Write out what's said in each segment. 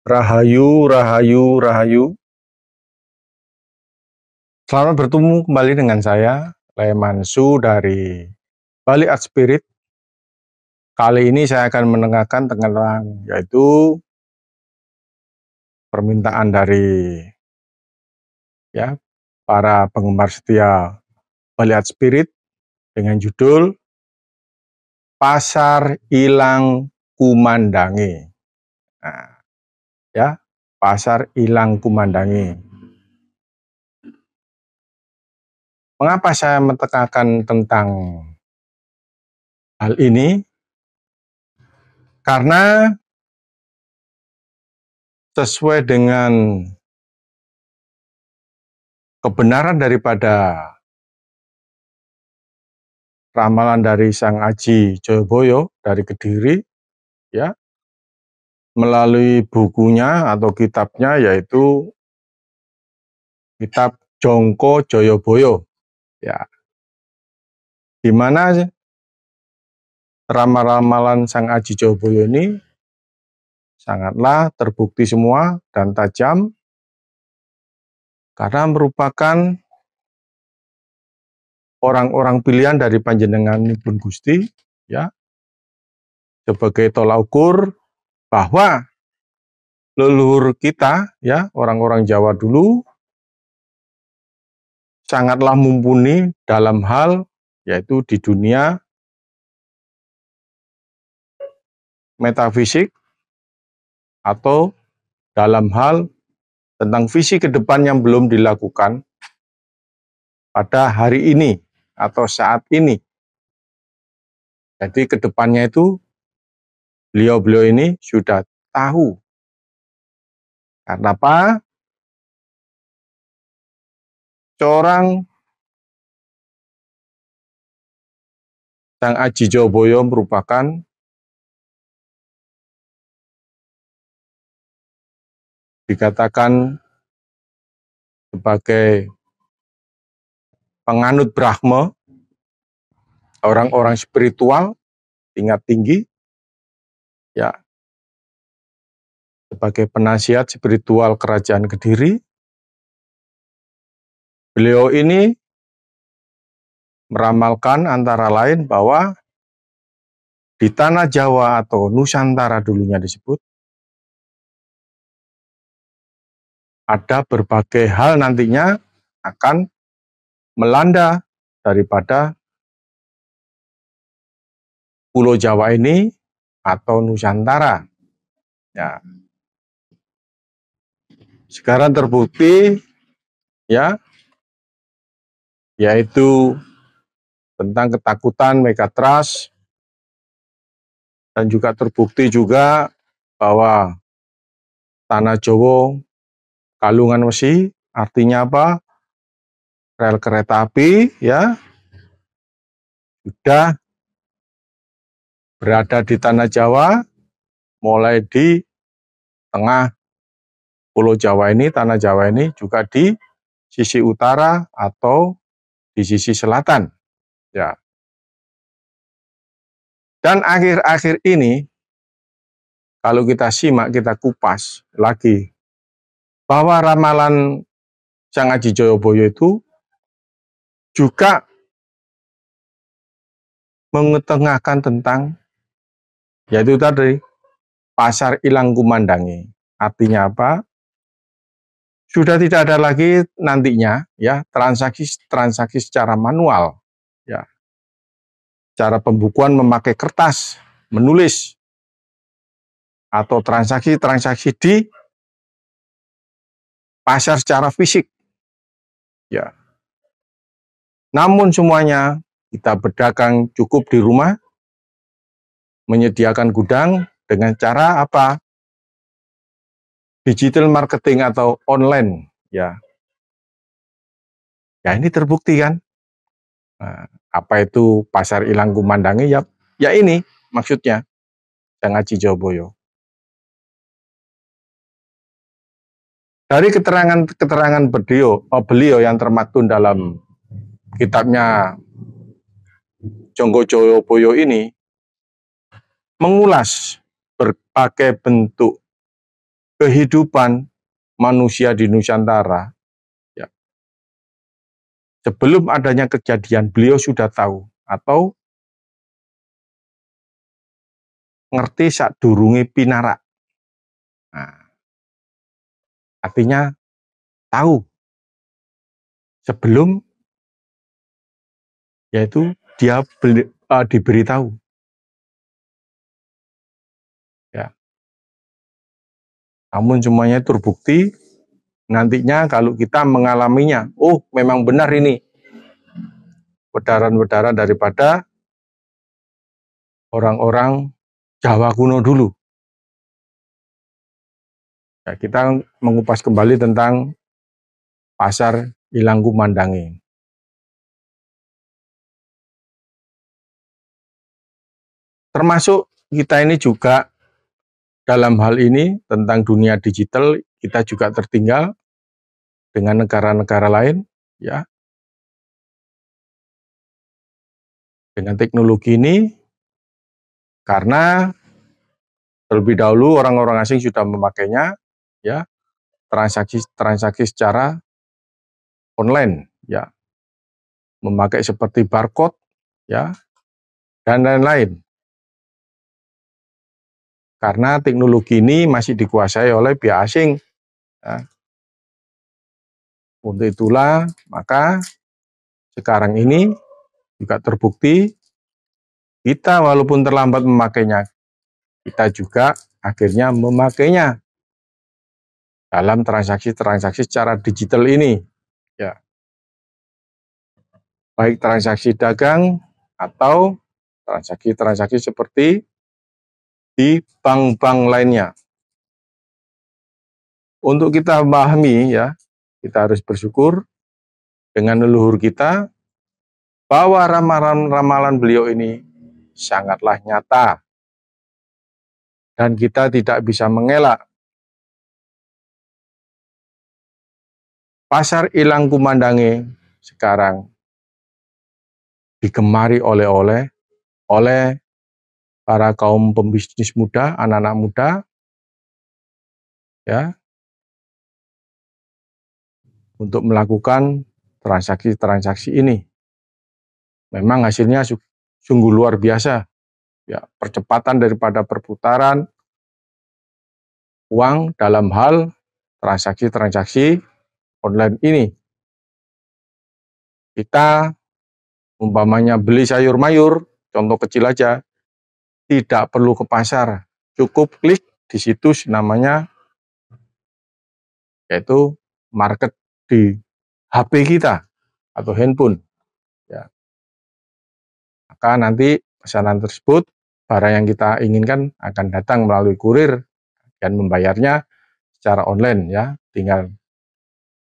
Rahayu, Rahayu, Rahayu. Selamat bertemu kembali dengan saya, Lemansu dari Bali Art Spirit. Kali ini saya akan mendengarkan tentang yaitu permintaan dari para penggemar setia Bali Art Spirit dengan judul Pasar Ilang Kumandangi. Nah, Pasar Ilang Kumandangi. Mengapa saya menekankan tentang hal ini? Karena sesuai dengan kebenaran daripada ramalan dari Sang Aji Joyoboyo dari Kediri, melalui bukunya atau kitabnya yaitu kitab Jongko Joyoboyo, di mana ramalan Sang Aji Joyoboyo ini sangatlah terbukti semua dan tajam karena merupakan orang-orang pilihan dari Panjenenganipun Gusti, sebagai tolak ukur bahwa leluhur kita, orang-orang Jawa dulu sangatlah mumpuni dalam hal yaitu di dunia metafisik atau dalam hal tentang visi ke depan yang belum dilakukan pada hari ini atau saat ini. Jadi ke depannya itu beliau-beliau ini sudah tahu. Karena apa? Seorang Sang Aji Joyoboyo merupakan dikatakan sebagai penganut Brahma, orang-orang spiritual tingkat tinggi, sebagai penasihat spiritual Kerajaan Kediri. Beliau ini meramalkan antara lain bahwa di tanah Jawa atau Nusantara dulunya disebut, ada berbagai hal nantinya akan melanda daripada Pulau Jawa ini atau Nusantara. Sekarang terbukti, yaitu tentang ketakutan Megatrust, dan juga terbukti juga bahwa Tanah Jawa Kalungan Wesi, artinya apa? Rel kereta api, sudah berada di Tanah Jawa, mulai di tengah Pulau Jawa ini, Tanah Jawa ini, juga di sisi utara atau di sisi selatan. Dan akhir-akhir ini, kalau kita simak, kita kupas lagi, bahwa ramalan Sang Aji Joyoboyo itu juga mengetengahkan tentang, yaitu tadi, Pasar Ilang Kumandangi. Artinya apa? Sudah tidak ada lagi nantinya transaksi secara manual, cara pembukuan memakai kertas, menulis, atau transaksi di pasar secara fisik. Namun semuanya kita berdagang cukup di rumah, menyediakan gudang dengan cara apa? Digital marketing atau online, ini terbukti kan? Nah, apa itu Pasar Ilang Kumandangi? Ya ini maksudnya Sang Aji Joyoboyo. Dari keterangan beliau yang termaktub dalam kitabnya Jongko Joyoboyo ini mengulas berbagai bentuk kehidupan manusia di Nusantara, ya, sebelum adanya kejadian beliau sudah tahu atau ngerti sadurunge pinarak. Nah, artinya tahu sebelum yaitu dia diberitahu. Ya. Namun semuanya terbukti nantinya kalau kita mengalaminya, oh memang benar ini wedaran-wedaran daripada orang-orang Jawa kuno dulu. Ya, kita mengupas kembali tentang pasar Ilang Kumandangi. Termasuk kita ini juga dalam hal ini tentang dunia digital, kita juga tertinggal dengan negara-negara lain, ya. Dengan teknologi ini, karena terlebih dahulu orang-orang asing sudah memakainya, ya, transaksi secara online, ya, memakai seperti barcode, ya, dan lain-lain. Karena teknologi ini masih dikuasai oleh pihak asing. Ya. Untuk itulah, maka sekarang ini juga terbukti kita walaupun terlambat memakainya, kita juga akhirnya memakainya dalam transaksi-transaksi secara digital ini. Ya. Baik transaksi dagang atau transaksi-transaksi seperti di bank-bank lainnya. Untuk kita memahami, ya, kita harus bersyukur dengan leluhur kita bahwa ramalan-ramalan beliau ini sangatlah nyata dan kita tidak bisa mengelak. Pasar Ilang Kumandangi sekarang digemari oleh para kaum pembisnis muda, anak-anak muda, ya, untuk melakukan transaksi-transaksi ini. Memang hasilnya sungguh luar biasa, ya, percepatan daripada perputaran uang dalam hal transaksi-transaksi online ini. Kita umpamanya beli sayur mayur, contoh kecil aja, tidak perlu ke pasar, cukup klik di situs namanya yaitu market di HP kita atau handphone. Ya. Maka nanti pesanan tersebut, barang yang kita inginkan akan datang melalui kurir dan membayarnya secara online, ya, tinggal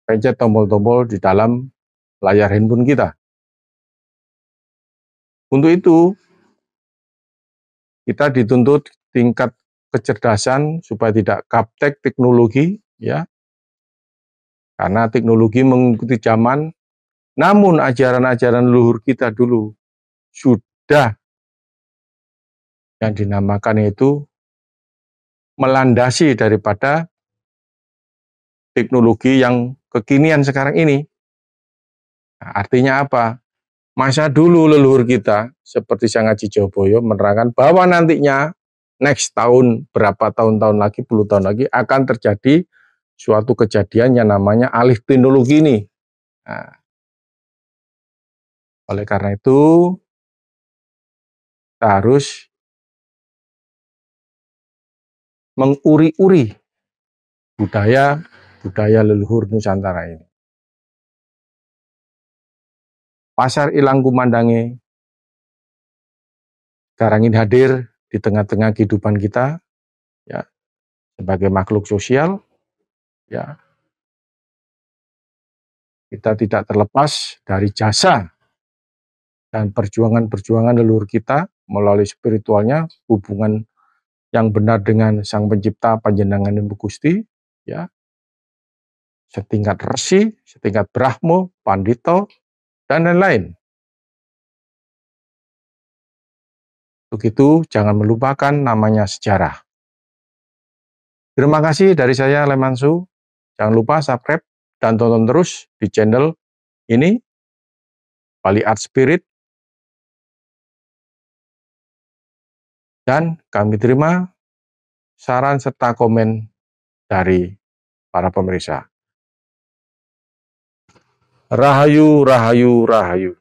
pencet tombol-tombol di dalam layar handphone kita. Untuk itu, kita dituntut tingkat kecerdasan supaya tidak gaptek teknologi, ya, karena teknologi mengikuti zaman, namun ajaran-ajaran leluhur kita dulu sudah yang dinamakan itu melandasi daripada teknologi yang kekinian sekarang ini. Nah, artinya apa? Masa dulu leluhur kita seperti Sang Aji Jawaboyo menerangkan bahwa nantinya next tahun, berapa tahun-tahun lagi, puluh tahun lagi akan terjadi suatu kejadian yang namanya alih teknologi ini. Nah, oleh karena itu kita harus menguri-uri budaya leluhur Nusantara ini. Pasar Ilang Kumandangi sekarang ini hadir di tengah-tengah kehidupan kita, ya, sebagai makhluk sosial, ya. Kita tidak terlepas dari jasa dan perjuangan-perjuangan leluhur kita melalui spiritualnya, hubungan yang benar dengan Sang Pencipta Panjenengan Ibu Gusti, ya, setingkat Resi, setingkat Brahmo, Pandito, dan lain-lain. Begitu, jangan melupakan namanya sejarah. Terima kasih dari saya, Lemansu. Jangan lupa subscribe dan tonton terus di channel ini, Bali Art Spirit. Dan kami terima saran serta komen dari para pemirsa. Rahayu, rahayu, rahayu.